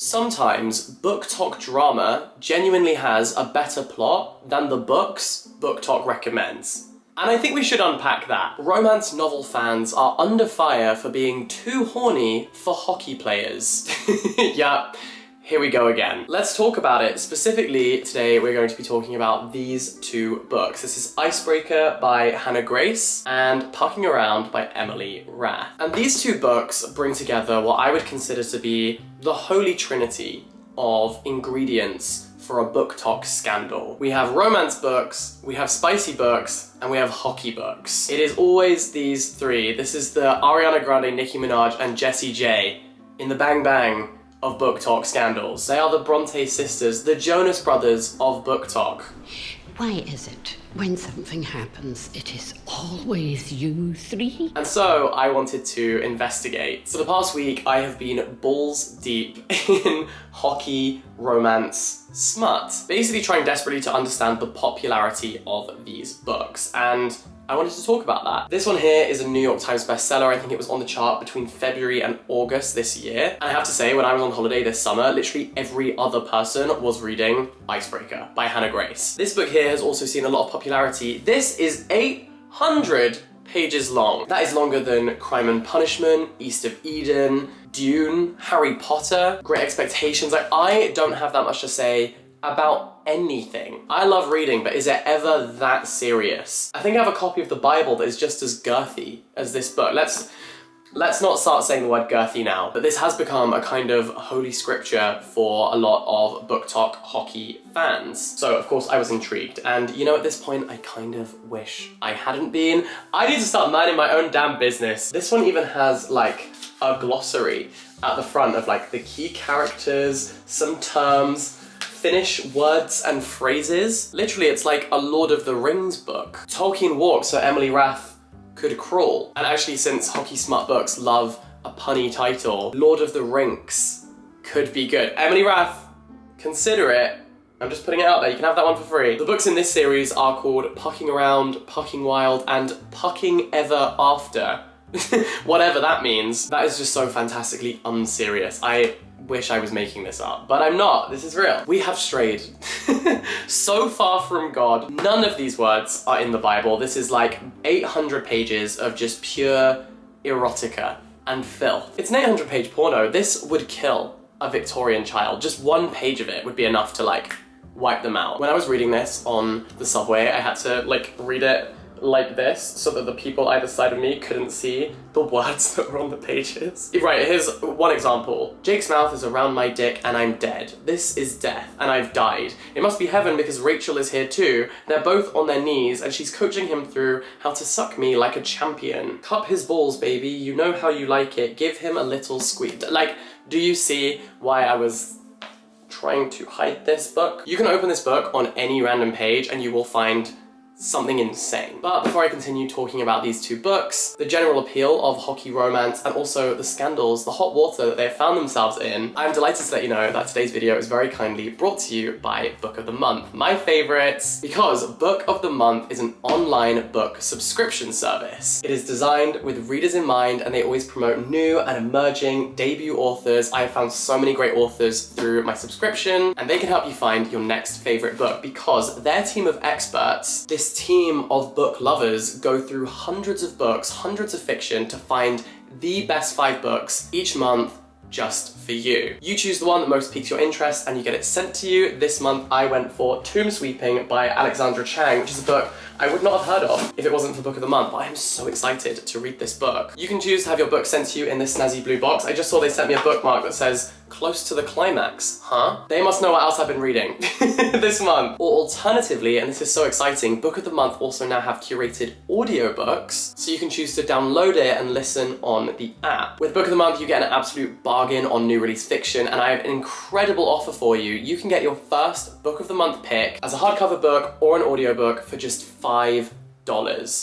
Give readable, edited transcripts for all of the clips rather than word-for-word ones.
Sometimes booktok drama genuinely has a better plot than the books booktok recommends. And I think we should unpack that. Romance novel fans are under fire for being too horny for hockey players. Yeah, here we go again. Let's talk about it. Specifically, today we're going to be talking about these two books. This is Icebreaker by Hannah Grace and Pucking Around by Emily Rath. And these two books bring together what I would consider to be the holy trinity of ingredients for a booktok scandal. We have romance books, we have spicy books, and we have hockey books. It is always these three. This is the Ariana Grande, Nicki Minaj, and Jessie J in the bang bang of booktok scandals. They are the Bronte sisters, the Jonas brothers of booktok. Why is it when something happens, it is always you three? And so I wanted to investigate. For the past week, I have been balls deep in hockey, romance, smut. Basically trying desperately to understand the popularity of these books. And I wanted to talk about that. This one here is a New York Times bestseller. I think it was on the chart between February and August this year. And I have to say, when I was on holiday this summer, literally every other person was reading Icebreaker by Hannah Grace. This book here has also seen a lot of popularity. This is 800 pages long. That is longer than Crime and Punishment, East of Eden, Dune, Harry Potter, Great Expectations. Like, I don't have that much to say about anything. I love reading, but is it ever that serious? I think I have a copy of the Bible that is just as girthy as this book. Let's not start saying the word girthy now, but this has become a kind of holy scripture for a lot of booktok hockey fans. So of course I was intrigued, and you know, at this point I kind of wish I hadn't been. I need to start minding my own damn business. This one even has like a glossary at the front of like the key characters, some terms, Finnish words and phrases. Literally, it's like a Lord of the Rings book. Tolkien walked so Emily Rath could crawl. And actually, since hockey smut books love a punny title, Lord of the Rinks could be good. Emily Rath, consider it. I'm just putting it out there, you can have that one for free. The books in this series are called Pucking Around, Pucking Wild, and Pucking Ever After. Whatever that means. That is just so fantastically unserious. I wish I was making this up, but I'm not. This is real. We have strayed so far from God. None of these words are in the Bible. This is like 800 pages of just pure erotica and filth. It's an 800-page porno. This would kill a Victorian child. Just one page of it would be enough to like wipe them out. When I was reading this on the subway, I had to like read it like this so that the people either side of me couldn't see the words that were on the pages. Right, here's one example. Jake's mouth is around my dick and I'm dead. This is death and I've died. It must be heaven because Rachel is here too. They're both on their knees and she's coaching him through how to suck me like a champion. Cup his balls, baby. You know how you like it. Give him a little squeeze. Like, do you see why I was trying to hide this book? You can open this book on any random page and you will find something insane. But before I continue talking about these two books, the general appeal of hockey romance and also the scandals, the hot water that they have found themselves in, I'm delighted to let you know that today's video is very kindly brought to you by Book of the Month, my favorites, because Book of the Month is an online book subscription service. It is designed with readers in mind and they always promote new and emerging debut authors. I have found so many great authors through my subscription and they can help you find your next favorite book because their team of experts, this team of book lovers, go through hundreds of books, hundreds of fiction to find the best 5 books each month just for you. You choose the one that most piques your interest and you get it sent to you. This month I went for Tomb Sweeping by Alexandra Chang, which is a book I would not have heard of if it wasn't for Book of the Month, but I am so excited to read this book. You can choose to have your book sent to you in this snazzy blue box. I just saw they sent me a bookmark that says close to the climax, huh? They must know what else I've been reading this month. Or alternatively, and this is so exciting, Book of the Month also now have curated audiobooks, so you can choose to download it and listen on the app. With Book of the Month, you get an absolute bargain on new release fiction, and I have an incredible offer for you. You can get your first Book of the Month pick as a hardcover book or an audiobook for just $5.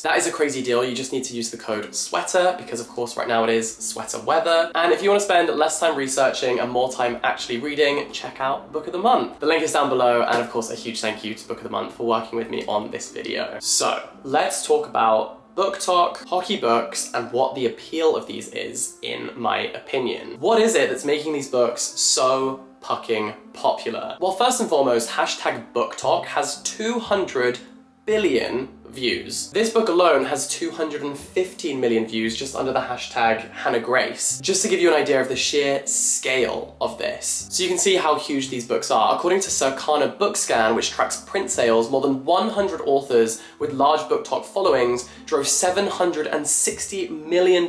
That is a crazy deal. You just need to use the code SWEATER because of course right now it is sweater weather. And if you want to spend less time researching and more time actually reading, check out Book of the Month. The link is down below, and of course a huge thank you to Book of the Month for working with me on this video. So let's talk about booktok, hockey books, and what the appeal of these is, in my opinion. What is it that's making these books so fucking popular? Well, first and foremost, hashtag booktok has 200 billion views. This book alone has 215 million views just under the hashtag Hannah Grace, just to give you an idea of the sheer scale of this. So you can see how huge these books are. According to Circana Bookscan, which tracks print sales, more than 100 authors with large booktok followings drove $760 million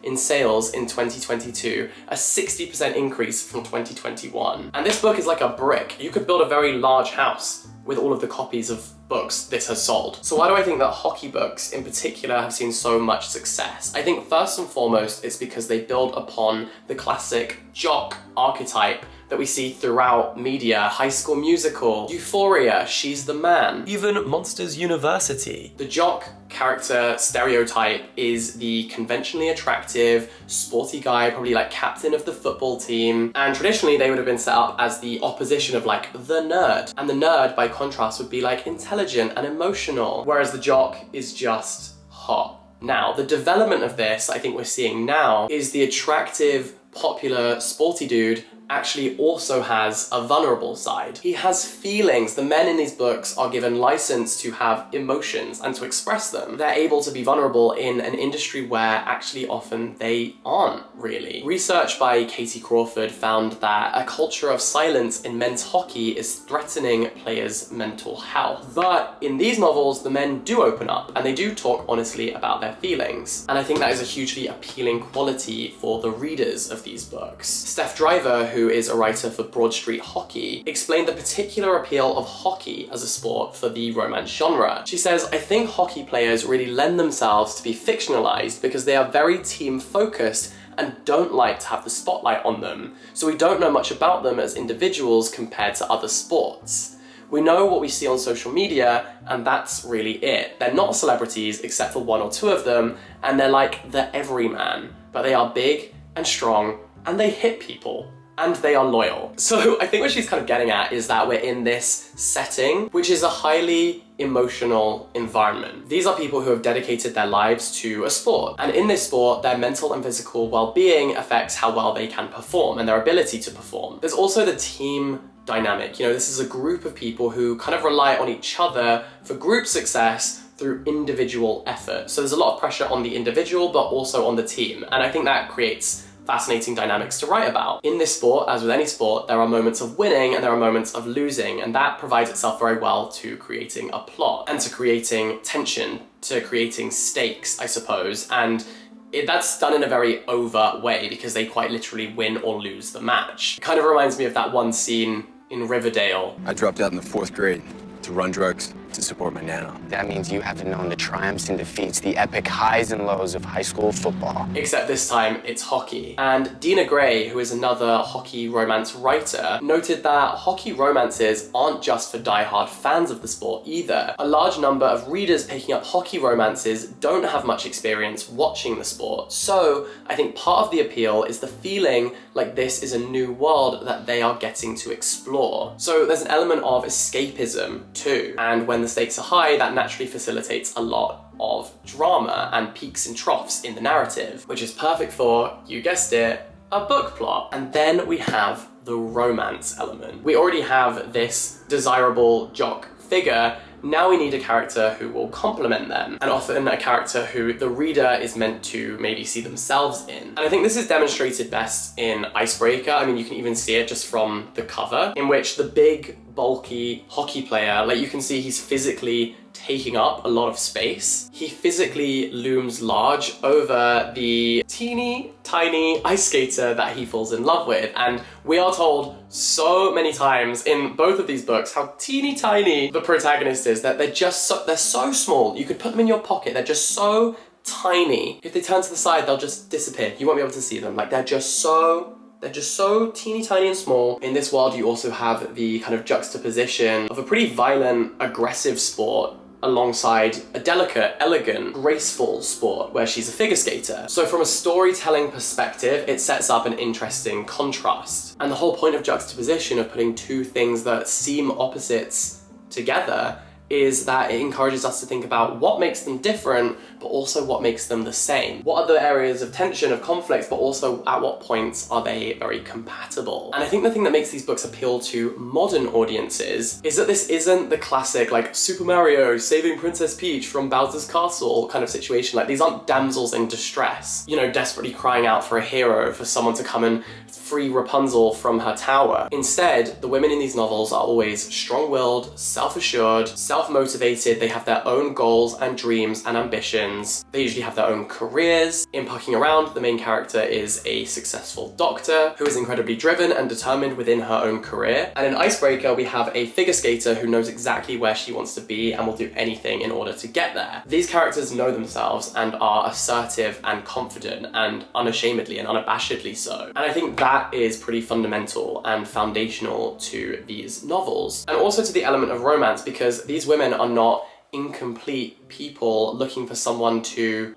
in sales in 2022, a 60% increase from 2021. And this book is like a brick. You could build a very large house with all of the copies of books this has sold. So why do I think that hockey books in particular have seen so much success? I think first and foremost it's because they build upon the classic jock archetype that we see throughout media. High School Musical, Euphoria, She's the Man, even Monsters University. The jock character stereotype is the conventionally attractive, sporty guy, probably like captain of the football team, and traditionally they would have been set up as the opposition of like the nerd. And the nerd, by contrast, would be like intelligent and emotional, whereas the jock is just hot. Now, the development of this, I think we're seeing now, is the attractive, popular, sporty dude actually also has a vulnerable side. He has feelings. The men in these books are given license to have emotions and to express them. They're able to be vulnerable in an industry where actually often they aren't really. Research by Katie Crawford found that a culture of silence in men's hockey is threatening players' mental health. But in these novels, the men do open up and they do talk honestly about their feelings. And I think that is a hugely appealing quality for the readers of these books. Steph Driver, who is a writer for Broad Street Hockey, explained the particular appeal of hockey as a sport for the romance genre. She says, I think hockey players really lend themselves to be fictionalized because they are very team-focused and don't like to have the spotlight on them, so we don't know much about them as individuals compared to other sports. We know what we see on social media, and that's really it. They're not celebrities except for one or two of them, and they're like the everyman, but they are big and strong, and they hit people. And they are loyal. So I think what she's kind of getting at is that we're in this setting, which is a highly emotional environment. These are people who have dedicated their lives to a sport. And in this sport, their mental and physical well-being affects how well they can perform and their ability to perform. There's also the team dynamic. You know, this is a group of people who kind of rely on each other for group success through individual effort. So there's a lot of pressure on the individual, but also on the team. And I think that creates fascinating dynamics to write about. In this sport, as with any sport, there are moments of winning and there are moments of losing, and that provides itself very well to creating a plot and to creating tension, to creating stakes, I suppose. And that's done in a very overt way because they quite literally win or lose the match. It kind of reminds me of that one scene in Riverdale. I dropped out in the 4th grade to run drugs to support my nana. That means you haven't known the triumphs and defeats, the epic highs and lows of high school football. Except this time it's hockey. And Dina Gray, who is another hockey romance writer, noted that hockey romances aren't just for die-hard fans of the sport either. A large number of readers picking up hockey romances don't have much experience watching the sport. So I think part of the appeal is the feeling like this is a new world that they are getting to explore. So there's an element of escapism too. And when the stakes are high, that naturally facilitates a lot of drama and peaks and troughs in the narrative, which is perfect for, you guessed it, a book plot. And then we have the romance element. We already have this desirable jock figure. Now we need a character who will complement them, and often a character who the reader is meant to maybe see themselves in. And I think this is demonstrated best in Icebreaker. I mean, you can even see it just from the cover, in which the big, bulky hockey player, like you can see he's physically taking up a lot of space. He physically looms large over the teeny tiny ice skater that he falls in love with. And we are told so many times in both of these books how teeny tiny the protagonist is, that they're so small. You could put them in your pocket. They're just so tiny. If they turn to the side, they'll just disappear. You won't be able to see them. Like they're just so teeny tiny and small. In this world, you also have the kind of juxtaposition of a pretty violent, aggressive sport alongside a delicate, elegant, graceful sport where she's a figure skater. So from a storytelling perspective, it sets up an interesting contrast. And the whole point of juxtaposition, of putting two things that seem opposites together, is that it encourages us to think about what makes them different, but also what makes them the same. What are the areas of tension, of conflict, but also at what points are they very compatible? And I think the thing that makes these books appeal to modern audiences is that this isn't the classic like Super Mario saving Princess Peach from Bowser's Castle kind of situation. Like, these aren't damsels in distress, you know, desperately crying out for a hero, for someone to come and free Rapunzel from her tower. Instead, the women in these novels are always strong-willed, self-assured, self-motivated. They have their own goals and dreams and ambitions. They usually have their own careers. In Pucking Around, the main character is a successful doctor who is incredibly driven and determined within her own career. And in Icebreaker, we have a figure skater who knows exactly where she wants to be and will do anything in order to get there. These characters know themselves and are assertive and confident, and unashamedly and unabashedly so. And I think that is pretty fundamental and foundational to these novels, and also to the element of romance, because these women are not incomplete people looking for someone to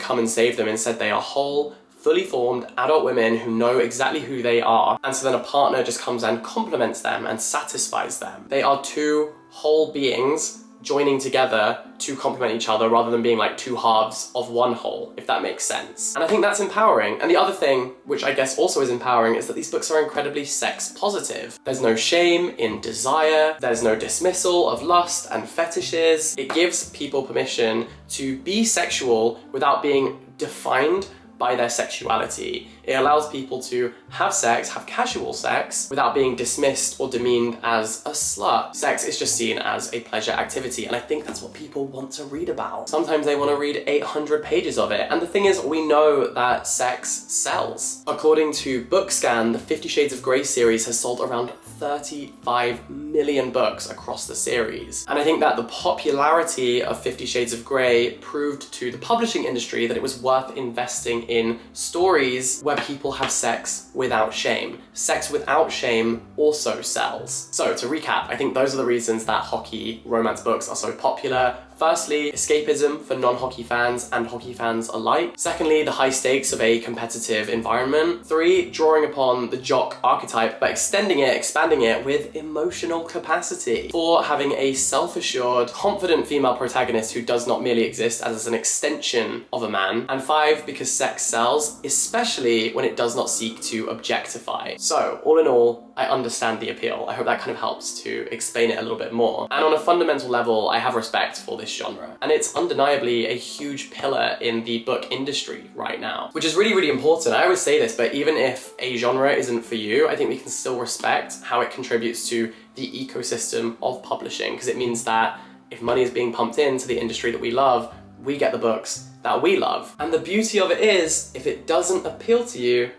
come and save them. Instead, they are whole, fully formed adult women who know exactly who they are, and so then a partner just comes and complements them and satisfies them. They are two whole beings joining together to complement each other, rather than being like two halves of one whole, if that makes sense. And I think that's empowering. And the other thing, which I guess also is empowering, is that these books are incredibly sex positive. There's no shame in desire, there's no dismissal of lust and fetishes. It gives people permission to be sexual without being defined by their sexuality. It allows people to have sex, have casual sex, without being dismissed or demeaned as a slut. Sex is just seen as a pleasure activity, and I think that's what people want to read about. Sometimes they want to read 800 pages of it, and the thing is, we know that sex sells. According to Bookscan, the 50 Shades of Grey series has sold around 35 million books across the series. And I think that the popularity of 50 Shades of Grey proved to the publishing industry that it was worth investing in stories where people have sex without shame. Sex without shame also sells. So to recap, I think those are the reasons that hockey romance books are so popular. Firstly, escapism for non-hockey fans and hockey fans alike. Secondly, the high stakes of a competitive environment. 3, drawing upon the jock archetype, but expanding it with emotional capacity. 4, having a self-assured, confident female protagonist who does not merely exist as an extension of a man. And 5, because sex sells, especially when it does not seek to objectify. So, all in all, I understand the appeal. I hope that kind of helps to explain it a little bit more. And on a fundamental level, I have respect for this genre. And it's undeniably a huge pillar in the book industry right now, which is really, really important. I always say this, but even if a genre isn't for you, I think we can still respect how it contributes to the ecosystem of publishing, because it means that if money is being pumped into the industry that we love, we get the books that we love. And the beauty of it is, if it doesn't appeal to you,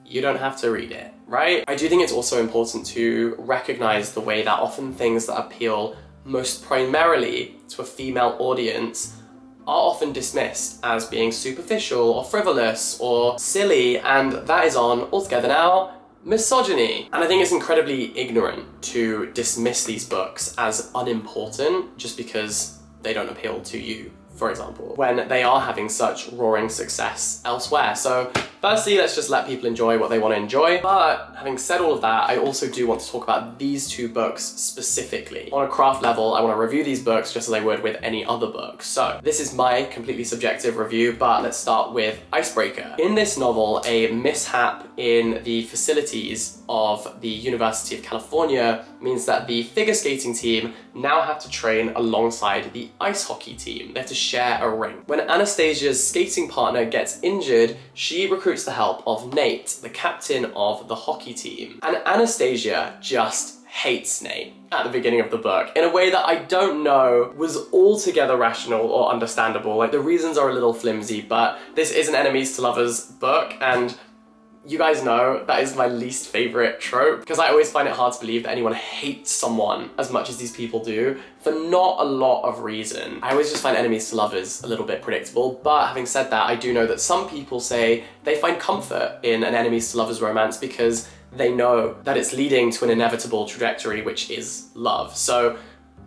you don't have to read it, right? I do think it's also important to recognize the way that often things that appeal most primarily to a female audience are often dismissed as being superficial or frivolous or silly, and that is on, altogether now, misogyny. And I think it's incredibly ignorant to dismiss these books as unimportant just because they don't appeal to you, for example, when they are having such roaring success elsewhere. So firstly, let's just let people enjoy what they want to enjoy. But having said all of that, I also do want to talk about these two books specifically. On a craft level, I want to review these books just as I would with any other book. So this is my completely subjective review, but let's start with Icebreaker. In this novel, a mishap in the facilities of the University of California means that the figure skating team now have to train alongside the ice hockey team. They have to share a rink. When Anastasia's skating partner gets injured, she recruits the help of Nate, the captain of the hockey team. And Anastasia just hates Nate at the beginning of the book in a way that I don't know was altogether rational or understandable. Like, the reasons are a little flimsy, but this is an enemies to lovers book, and you guys know that is my least favorite trope, because I always find it hard to believe that anyone hates someone as much as these people do for not a lot of reason. I always just find enemies to lovers a little bit predictable, but having said that, I do know that some people say they find comfort in an enemies to lovers romance because they know that it's leading to an inevitable trajectory, which is love. So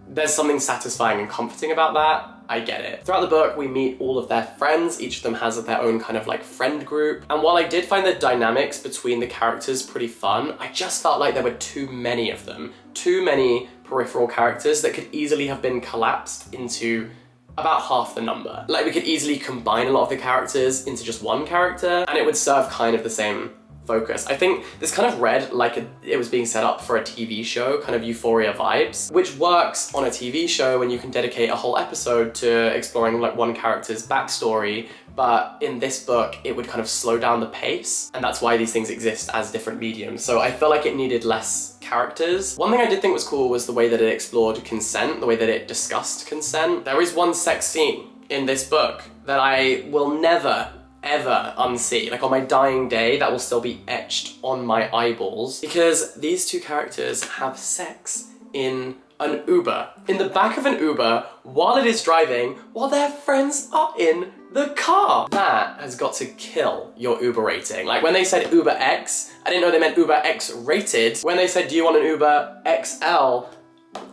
there's something satisfying and comforting about that. I get it. Throughout the book, we meet all of their friends. Each of them has their own kind of like friend group. And while I did find the dynamics between the characters pretty fun, I just felt like there were too many of them. Too many peripheral characters that could easily have been collapsed into about half the number. Like, we could easily combine a lot of the characters into just one character and it would serve kind of the same focus. I think this kind of read like it was being set up for a TV show, kind of Euphoria vibes, which works on a TV show when you can dedicate a whole episode to exploring like one character's backstory, but in this book it would kind of slow down the pace, and that's why these things exist as different mediums. So I felt like it needed less characters. One thing I did think was cool was the way that it explored consent, the way that it discussed consent. There is one sex scene in this book that I will never ever unsee. Like, on my dying day, that will still be etched on my eyeballs, because these two characters have sex in an Uber. In the back of an Uber, while it is driving, while their friends are in the car. That has got to kill your Uber rating. Like, when they said Uber X, I didn't know they meant Uber X rated. When they said, do you want an Uber XL?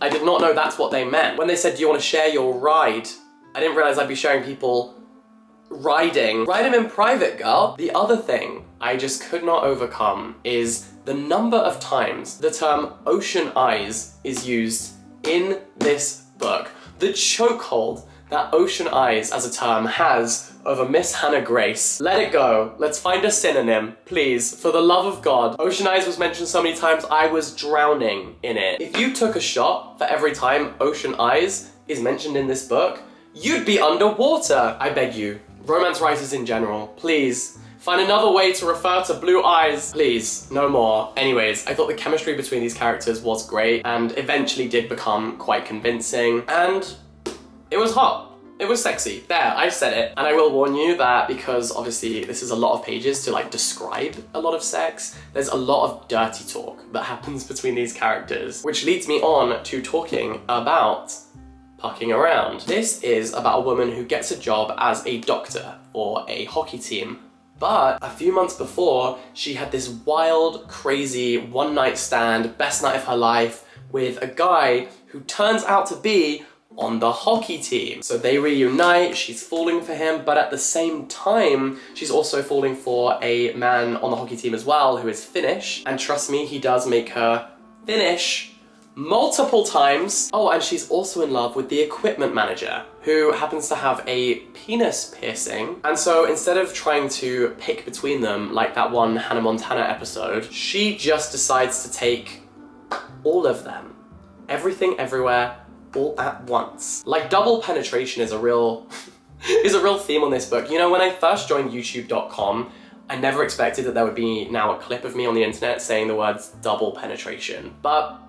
I did not know that's what they meant. When they said, do you want to share your ride? I didn't realize I'd be sharing people riding. Ride him in private, girl. The other thing I just could not overcome is the number of times the term ocean eyes is used in this book. The chokehold that ocean eyes as a term has over Miss Hannah Grace. Let it go. Let's find a synonym, please. For the love of God. Ocean eyes was mentioned so many times, I was drowning in it. If you took a shot for every time ocean eyes is mentioned in this book, you'd be underwater. I beg you. Romance writers in general, please, find another way to refer to blue eyes. Please, no more. Anyways, I thought the chemistry between these characters was great and eventually did become quite convincing, and it was hot. It was sexy. There, I said it. And I will warn you that because obviously this is a lot of pages to like describe a lot of sex, there's a lot of dirty talk that happens between these characters, which leads me on to talking about fucking around. This is about a woman who gets a job as a doctor for a hockey team, but a few months before, she had this wild, crazy one-night stand, best night of her life, with a guy who turns out to be on the hockey team. So they reunite, she's falling for him, but at the same time, she's also falling for a man on the hockey team as well, who is Finnish, and trust me, he does make her Finnish multiple times. Oh, and she's also in love with the equipment manager, who happens to have a penis piercing. And so instead of trying to pick between them like that one Hannah Montana episode, she just decides to take all of them. Everything, everywhere, all at once. Like, double penetration is a real theme on this book. You know, when I first joined youtube.com, I never expected that there would be now a clip of me on the internet saying the words double penetration. But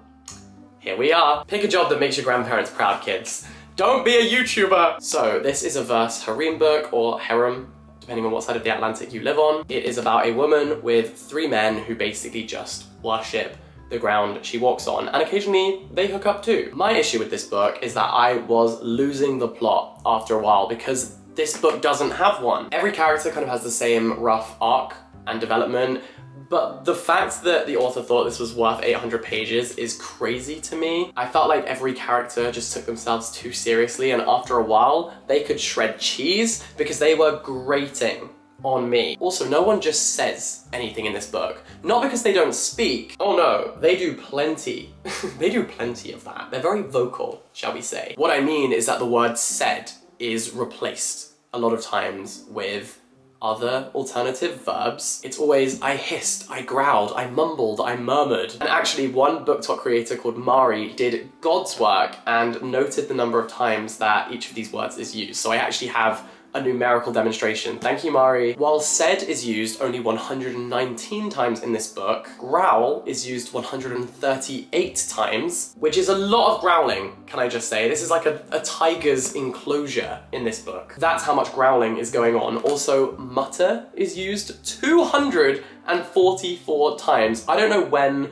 here we are. Pick a job that makes your grandparents proud, kids. Don't be a YouTuber. So this is a verse harem book, or harem, depending on what side of the Atlantic you live on. It is about a woman with 3 men who basically just worship the ground she walks on, and occasionally they hook up too. My issue with this book is that I was losing the plot after a while because this book doesn't have one. Every character kind of has the same rough arc and development, but the fact that the author thought this was worth 800 pages is crazy to me. I felt like every character just took themselves too seriously, and after a while, they could shred cheese because they were grating on me. Also, no one just says anything in this book. Not because they don't speak. Oh no, they do plenty. They do plenty of that. They're very vocal, shall we say. What I mean is that the word said is replaced a lot of times with other alternative verbs. It's always, I hissed, I growled, I mumbled, I murmured. And actually, one BookTok creator called Mari did God's work and noted the number of times that each of these words is used. So I actually have a numerical demonstration. Thank you, Mari. While said is used only 119 times in this book, growl is used 138 times, which is a lot of growling, can I just say. This is like a tiger's enclosure in this book. That's how much growling is going on. Also, mutter is used 244 times. I don't know when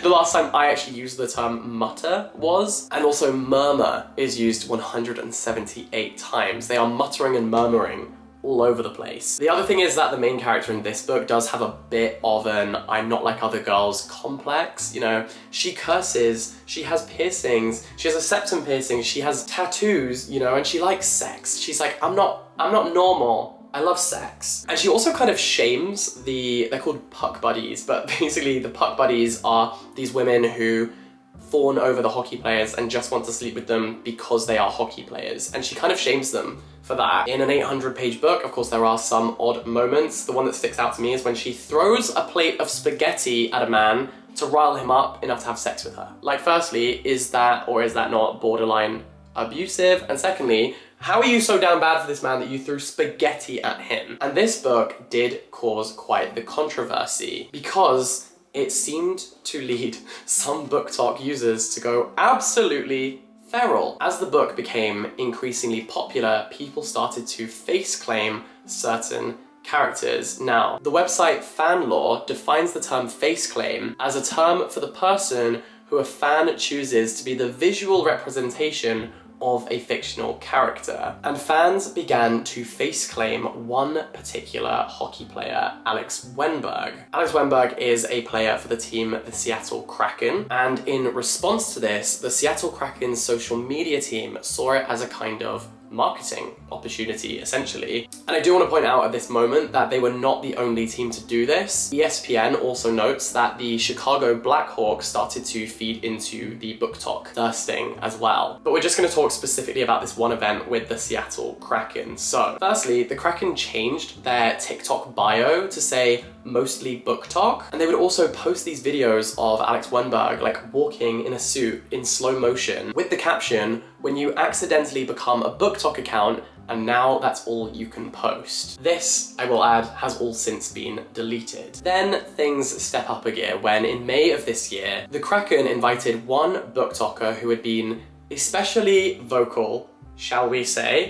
the last time I actually used the term mutter was. And also murmur is used 178 times. They are muttering and murmuring all over the place. The other thing is that the main character in this book does have a bit of an I'm not like other girls complex, you know. She curses, she has piercings, she has a septum piercing, she has tattoos, you know, and she likes sex. She's like, I'm not normal. I love sex. And she also kind of shames they're called puck buddies, but basically the puck buddies are these women who fawn over the hockey players and just want to sleep with them because they are hockey players. And she kind of shames them for that. In an 800-page book, of course, there are some odd moments. The one that sticks out to me is when she throws a plate of spaghetti at a man to rile him up enough to have sex with her. Like, firstly, is that or is that not borderline abusive? And secondly, how are you so damn bad for this man that you threw spaghetti at him? And this book did cause quite the controversy because it seemed to lead some BookTok users to go absolutely feral. As the book became increasingly popular, people started to face claim certain characters. Now, the website FanLore defines the term face claim as a term for the person who a fan chooses to be the visual representation of a fictional character. And fans began to face claim one particular hockey player, Alex Wennberg. Alex Wennberg is a player for the team, the Seattle Kraken, and in response to this, the Seattle Kraken's social media team saw it as a kind of marketing opportunity, essentially. And I do want to point out at this moment that they were not the only team to do this. ESPN also notes that the Chicago Blackhawks started to feed into the BookTok thirsting as well. But we're just going to talk specifically about this one event with the Seattle Kraken. So, firstly, the Kraken changed their TikTok bio to say mostly BookTok, and they would also post these videos of Alex Wennberg like walking in a suit in slow motion with the caption, "When you accidentally become a BookTok account, and now that's all you can post." This, I will add, has all since been deleted. Then things step up a gear when in May of this year, the Kraken invited one BookToker who had been especially vocal, shall we say.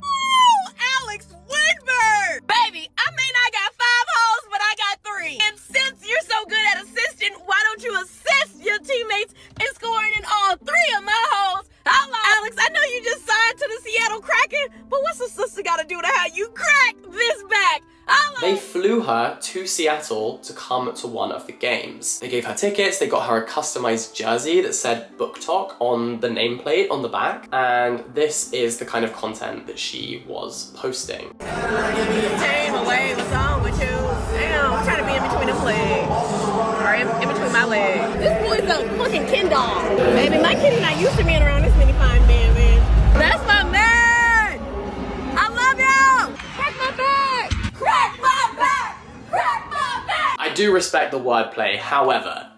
Alex Woodburn! Baby, I mean I got 5 holes, but I got 3. And since you're so good at assisting, why don't you assist your teammates in scoring in all 3 of my holes? Hello, Alex, I know you just signed to the Seattle Kraken, but what's a sister gotta do to have you crack this back? Hello. They flew her to Seattle to come to one of the games. They gave her tickets, they got her a customized jersey that said BookTok on the nameplate on the back, and this is the kind of content that she was posting. Tame away, what's wrong with you? Damn, I'm trying to be in between them legs. Or in between my legs. This boy's a fucking Ken doll. Baby, my kitty not used to being around this many fine men, man. That's my man! I love you! Crack my back! Crack my back! Crack my back! I do respect the wordplay, however,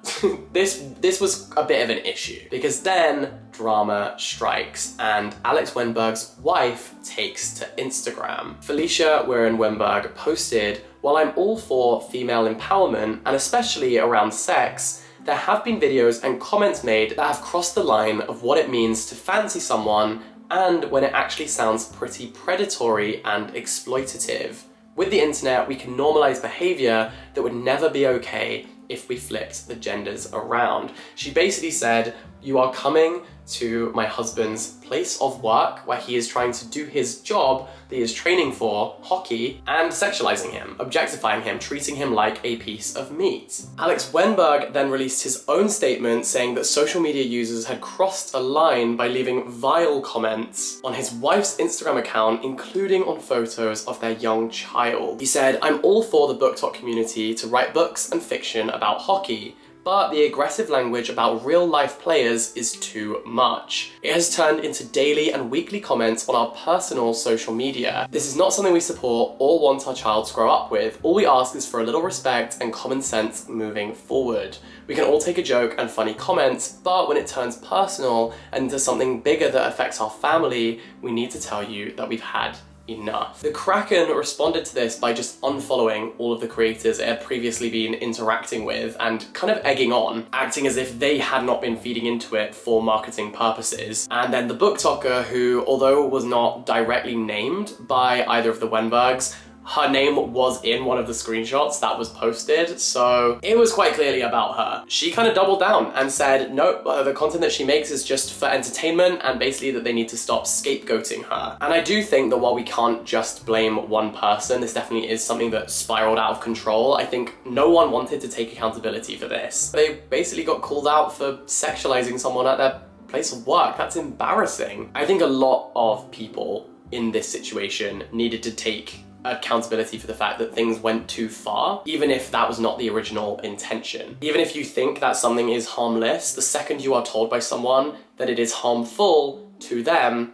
this was a bit of an issue because then drama strikes and Alex Wennberg's wife takes to Instagram. Felicia Wennberg posted, "While I'm all for female empowerment and especially around sex, there have been videos and comments made that have crossed the line of what it means to fancy someone and when it actually sounds pretty predatory and exploitative. With the internet, we can normalize behavior that would never be okay if we flipped the genders around." She basically said, "You are coming to my husband's place of work where he is trying to do his job that he is training for, hockey, and sexualizing him, objectifying him, treating him like a piece of meat." Alex Wennberg then released his own statement saying that social media users had crossed a line by leaving vile comments on his wife's Instagram account, including on photos of their young child. He said, "I'm all for the BookTok community to write books and fiction about hockey, but the aggressive language about real-life players is too much. It has turned into daily and weekly comments on our personal social media. This is not something we support or want our child to grow up with. All we ask is for a little respect and common sense moving forward. We can all take a joke and funny comments, but when it turns personal and into something bigger that affects our family, we need to tell you that we've had enough." The Kraken responded to this by just unfollowing all of the creators it had previously been interacting with and kind of egging on, acting as if they had not been feeding into it for marketing purposes. And then the BookToker, who, although was not directly named by either of the Wennbergs, her name was in one of the screenshots that was posted, so it was quite clearly about her. She kind of doubled down and said, no, the content that she makes is just for entertainment, and basically that they need to stop scapegoating her. And I do think that while we can't just blame one person, this definitely is something that spiraled out of control. I think no one wanted to take accountability for this. They basically got called out for sexualizing someone at their place of work. That's embarrassing. I think a lot of people in this situation needed to take accountability for the fact that things went too far, even if that was not the original intention. Even if you think that something is harmless, the second you are told by someone that it is harmful to them,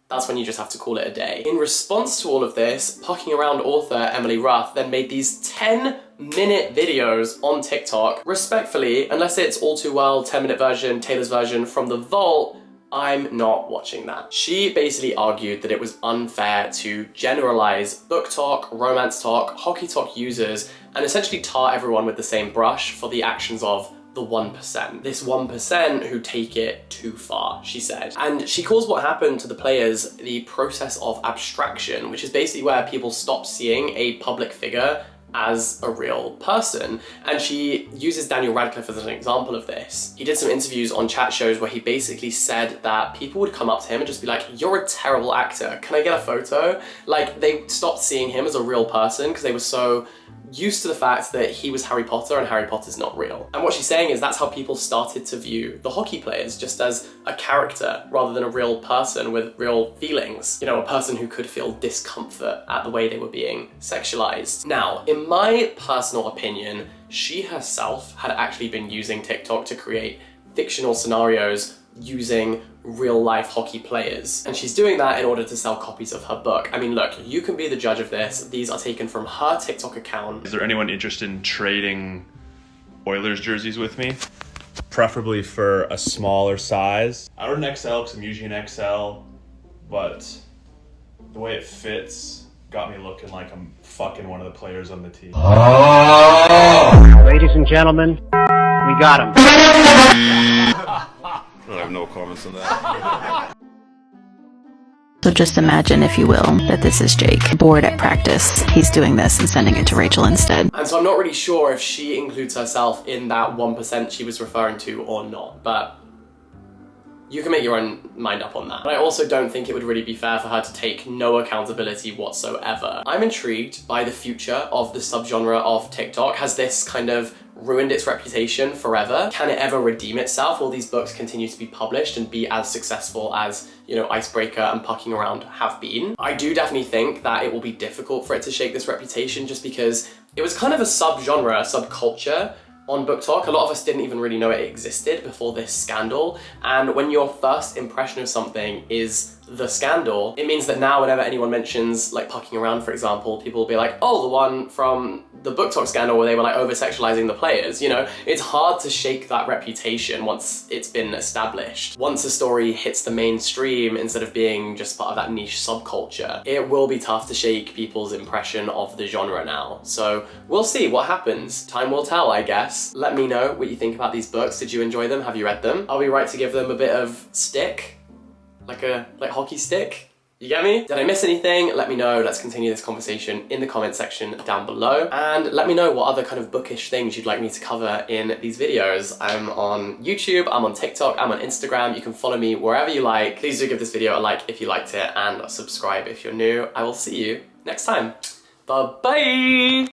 that's when you just have to call it a day. In response to all of this, Pucking Around author Emily Rath then made these 10-minute videos on TikTok. Respectfully, unless it's All Too Well, 10-minute version, Taylor's version from the vault, I'm not watching that. She basically argued that it was unfair to generalize booktok, romance talk, hockey talk users, and essentially tar everyone with the same brush for the actions of the 1%. This 1% who take it too far, she said. And she calls what happened to the players the process of abstraction, which is basically where people stop seeing a public figure as a real person. And she uses Daniel Radcliffe as an example of this. He did some interviews on chat shows where he basically said that people would come up to him and just be like, you're a terrible actor, can I get a photo? Like, they stopped seeing him as a real person because they were so used to the fact that he was Harry Potter and Harry Potter's not real. And what she's saying is that's how people started to view the hockey players, just as a character rather than a real person with real feelings. You know, a person who could feel discomfort at the way they were being sexualized. Now, in my personal opinion, she herself had actually been using TikTok to create fictional scenarios using real life hockey players. And she's doing that in order to sell copies of her book. I mean, look, you can be the judge of this. These are taken from her TikTok account. Is there anyone interested in trading Oilers jerseys with me? Preferably for a smaller size. I ordered an XL because I'm usually an XL, but the way it fits got me looking like I'm fucking one of the players on the team. Ladies and gentlemen, we got him. I have no comments on that. So just imagine, if you will, that this is Jake, bored at practice. He's doing this and sending it to Rachel instead. And so I'm not really sure if she includes herself in that 1% she was referring to or not, but you can make your own mind up on that. But I also don't think it would really be fair for her to take no accountability whatsoever. I'm intrigued by the future of the subgenre of TikTok. Has this kind of ruined its reputation forever? Can it ever redeem itself? Will these books continue to be published and be as successful as, you know, Icebreaker and Pucking Around have been? I do definitely think that it will be difficult for it to shake this reputation just because it was kind of a subgenre, a subculture on booktok. A lot of us didn't even really know it existed before this scandal. And when your first impression of something is the scandal, it means that now whenever anyone mentions like Pucking Around, for example, people will be like, oh, the one from the booktok scandal where they were like over-sexualizing the players. You know, it's hard to shake that reputation once it's been established. Once a story hits the mainstream instead of being just part of that niche subculture, it will be tough to shake people's impression of the genre now. So we'll see what happens. Time will tell, I guess. Let me know what you think about these books. Did you enjoy them? Have you read them? Are we right to give them a bit of stick? Like hockey stick? You get me? Did I miss anything? Let me know. Let's continue this conversation in the comment section down below. And let me know what other kind of bookish things you'd like me to cover in these videos. I'm on YouTube, I'm on TikTok, I'm on Instagram. You can follow me wherever you like. Please do give this video a like if you liked it and subscribe if you're new. I will see you next time. Bye-bye!